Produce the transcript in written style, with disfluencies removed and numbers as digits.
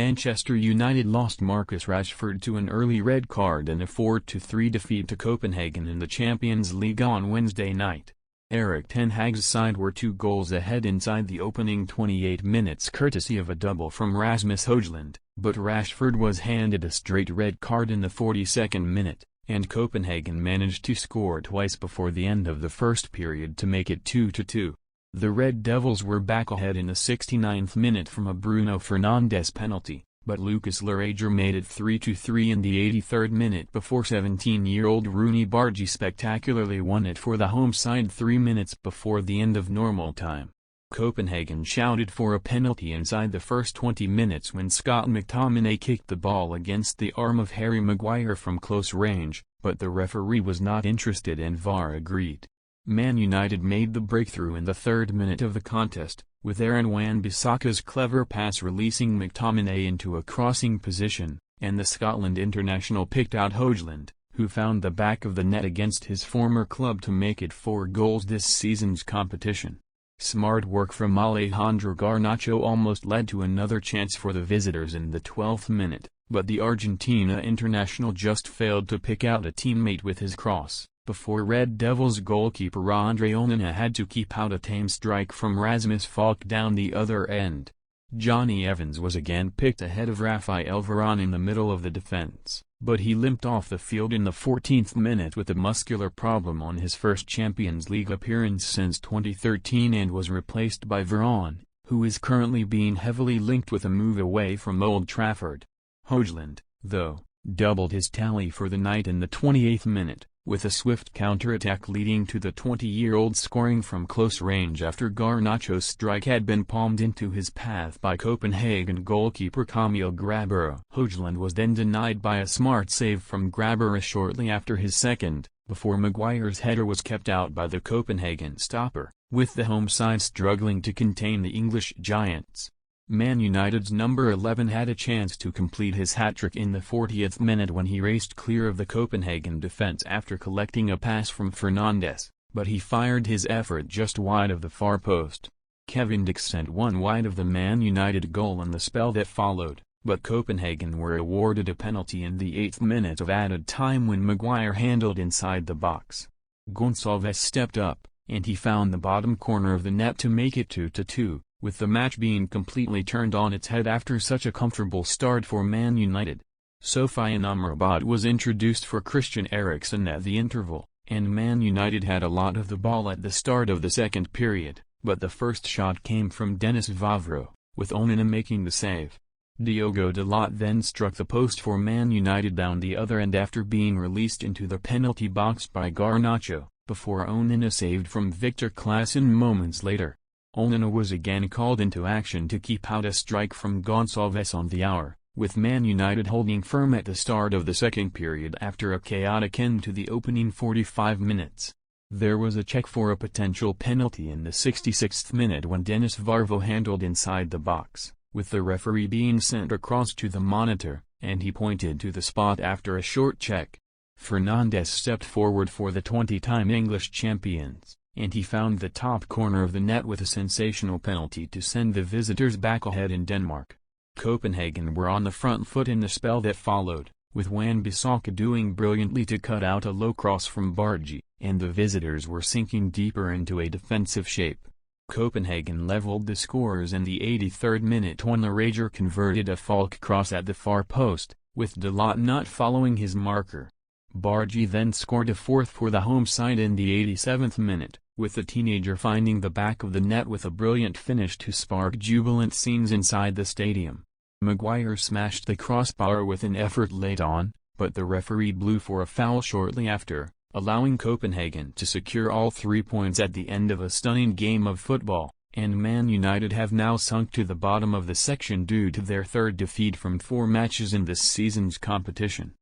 Manchester United lost Marcus Rashford to an early red card in a 4-3 defeat to Copenhagen in the Champions League on Wednesday night. Erik Ten Hag's side were 2 goals ahead inside the opening 28 minutes courtesy of a double from Rasmus Hojlund, but Rashford was handed a straight red card in the 42nd minute, and Copenhagen managed to score twice before the end of the first period to make it 2-2. The Red Devils were back ahead in the 69th minute from a Bruno Fernandes penalty, but Lukas Lerager made it 3-3 in the 83rd minute before 17-year-old Roony Bardghji spectacularly won it for the home side 3 minutes before the end of normal time. Copenhagen shouted for a penalty inside the first 20 minutes when Scott McTominay kicked the ball against the arm of Harry Maguire from close range, but the referee was not interested and VAR agreed. Man United made the breakthrough in the 3rd minute of the contest, with Aaron Wan-Bissaka's clever pass releasing McTominay into a crossing position, and the Scotland international picked out Hojlund, who found the back of the net against his former club to make it 4 goals this season's competition. Smart work from Alejandro Garnacho almost led to another chance for the visitors in the 12th minute, but the Argentina international just failed to pick out a teammate with his cross, before Red Devils goalkeeper Andre Onana had to keep out a tame strike from Rasmus Falk down the other end. Johnny Evans was again picked ahead of Rafael Varane in the middle of the defense, but he limped off the field in the 14th minute with a muscular problem on his first Champions League appearance since 2013 and was replaced by Varane, who is currently being heavily linked with a move away from Old Trafford. Hojlund, though, doubled his tally for the night in the 28th minute, with a swift counter-attack leading to the 20-year-old scoring from close range after Garnacho's strike had been palmed into his path by Copenhagen goalkeeper Kamil Grabara. Hojlund was then denied by a smart save from Grabara shortly after his second, before Maguire's header was kept out by the Copenhagen stopper, with the home side struggling to contain the English giants. Man United's number 11 had a chance to complete his hat-trick in the 40th minute when he raced clear of the Copenhagen defense after collecting a pass from Fernandes, but he fired his effort just wide of the far post. Kevin Dix sent one wide of the Man United goal in the spell that followed, but Copenhagen were awarded a penalty in the 8th minute of added time when Maguire handled inside the box. Gonçalves stepped up, and he found the bottom corner of the net to make it 2-2. With the match being completely turned on its head after such a comfortable start for Man United. Sofiane Amrabat was introduced for Christian Eriksen at the interval, and Man United had a lot of the ball at the start of the second period, but the first shot came from Denis Vavro, with Onana making the save. Diogo Dalot then struck the post for Man United down the other end after being released into the penalty box by Garnacho, before Onana saved from Victor Claesson moments later. Onana was again called into action to keep out a strike from Gonçalves on the hour, with Man United holding firm at the start of the second period after a chaotic end to the opening 45 minutes. There was a check for a potential penalty in the 66th minute when Denis Vavro handled inside the box, with the referee being sent across to the monitor, and he pointed to the spot after a short check. Fernandes stepped forward for the 20-time English champions, and he found the top corner of the net with a sensational penalty to send the visitors back ahead in Denmark. Copenhagen were on the front foot in the spell that followed, with Wan-Bissaka doing brilliantly to cut out a low cross from Bardghji, and the visitors were sinking deeper into a defensive shape. Copenhagen leveled the scores in the 83rd minute when Lerager converted a Falk cross at the far post, with Dalot not following his marker. Bardghji then scored a fourth for the home side in the 87th minute, with the teenager finding the back of the net with a brilliant finish to spark jubilant scenes inside the stadium. Maguire smashed the crossbar with an effort late on, but the referee blew for a foul shortly after, allowing Copenhagen to secure all 3 points at the end of a stunning game of football, and Man United have now sunk to the bottom of the section due to their third defeat from 4 matches in this season's competition.